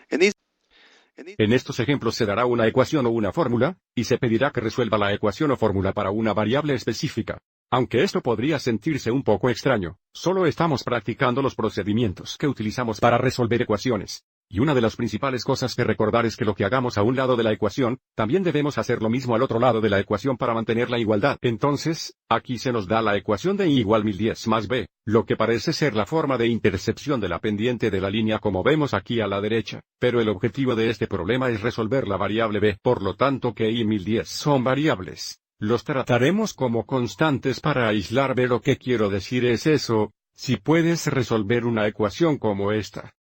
En estos ejemplos se dará una ecuación o una fórmula, y se pedirá que resuelva la ecuación o fórmula para una variable específica. Aunque esto podría sentirse un poco extraño, solo estamos practicando los procedimientos que utilizamos para resolver ecuaciones. Y una de las principales cosas que recordar es que lo que hagamos a un lado de la ecuación, también debemos hacer lo mismo al otro lado de la ecuación para mantener la igualdad. Entonces, aquí se nos da la ecuación de y igual 1010 más b, lo que parece ser la forma de intercepción de la pendiente de la línea como vemos aquí a la derecha, pero el objetivo de este problema es resolver la variable b, por lo tanto que y 1010 son variables. Los trataremos como constantes para aislar b. Lo que quiero decir es eso, si puedes resolver una ecuación como esta.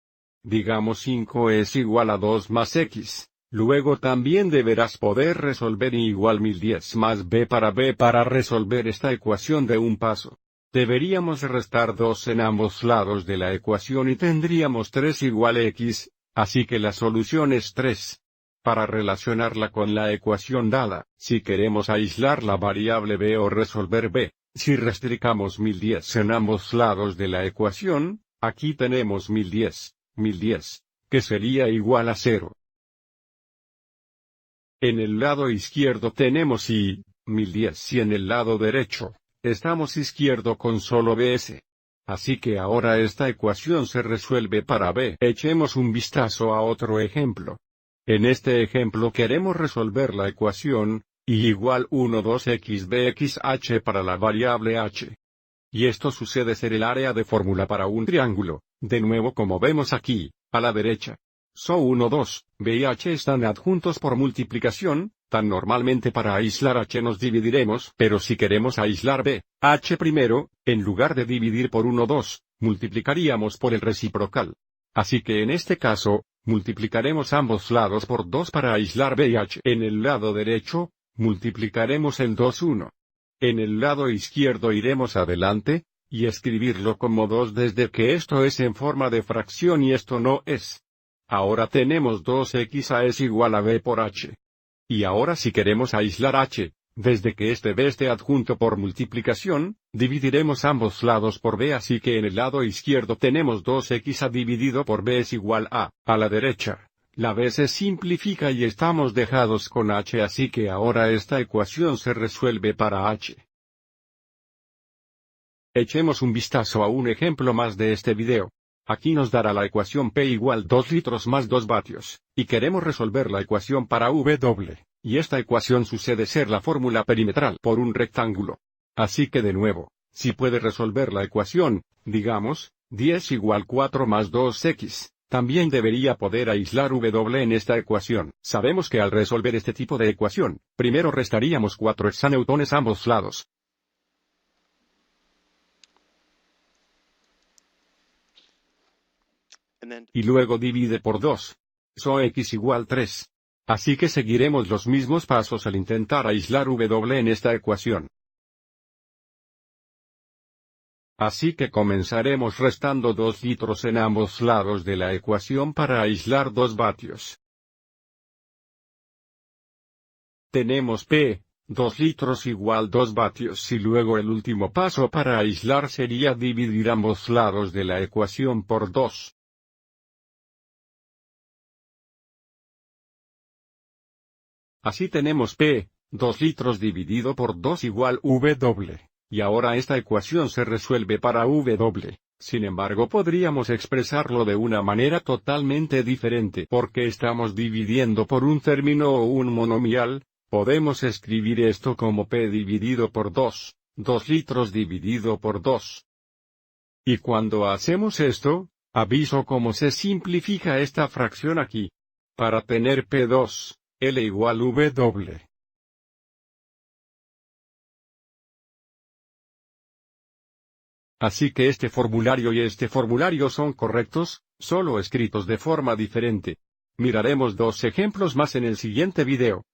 Digamos 5 es igual a 2 más x. Luego también deberás poder resolver y igual 1010 más b para resolver esta ecuación de un paso. Deberíamos restar 2 en ambos lados de la ecuación y tendríamos 3 igual x, así que la solución es 3. Para relacionarla con la ecuación dada, si queremos aislar la variable b o resolver b, si restringamos 1010 en ambos lados de la ecuación, aquí tenemos 1010, que sería igual a 0. En el lado izquierdo tenemos y, 1010 y en el lado derecho, estamos izquierdo con solo bs. Así que ahora esta ecuación se resuelve para b. Echemos un vistazo a otro ejemplo. En este ejemplo queremos resolver la ecuación, y igual 12xbxh para la variable h. Y esto sucede ser el área de fórmula para un triángulo, de nuevo como vemos aquí, a la derecha. So 1, 2, b y h están adjuntos por multiplicación, tan normalmente para aislar h nos dividiremos, pero si queremos aislar b, h primero, en lugar de dividir por 1, 2, multiplicaríamos por el reciprocal. Así que en este caso, multiplicaremos ambos lados por 2 para aislar b y h. En el lado derecho, multiplicaremos el 2, 1. En el lado izquierdo iremos adelante, y escribirlo como 2 desde que esto es en forma de fracción y esto no es. Ahora tenemos 2x es igual a b por h. Y ahora si queremos aislar h, desde que este b esté adjunto por multiplicación, dividiremos ambos lados por b, así que en el lado izquierdo tenemos 2x dividido por b es igual a la derecha. La b se simplifica y estamos dejados con h, así que ahora esta ecuación se resuelve para h. Echemos un vistazo a un ejemplo más de este video. Aquí nos dará la ecuación P igual 2 litros más 2 vatios, y queremos resolver la ecuación para W, y esta ecuación sucede ser la fórmula perimetral por un rectángulo. Así que de nuevo, si puede resolver la ecuación, digamos, 10 igual 4 más 2x, también debería poder aislar W en esta ecuación. Sabemos que al resolver este tipo de ecuación, primero restaríamos 4 exaneutones a ambos lados. Y luego divide por 2. So x igual 3. Así que seguiremos los mismos pasos al intentar aislar W en esta ecuación. Así que comenzaremos restando 2 litros en ambos lados de la ecuación para aislar 2 vatios. Tenemos P, 2 litros igual 2 vatios y luego el último paso para aislar sería dividir ambos lados de la ecuación por 2. Así tenemos P, 2 litros dividido por 2 igual W, y ahora esta ecuación se resuelve para W. Sin embargo podríamos expresarlo de una manera totalmente diferente porque estamos dividiendo por un término o un monomial. Podemos escribir esto como P dividido por 2, 2 litros dividido por 2. Y cuando hacemos esto, aviso cómo se simplifica esta fracción aquí. Para tener P2, L igual W. Así que este formulario y este formulario son correctos, solo escritos de forma diferente. Miraremos 2 ejemplos más en el siguiente video.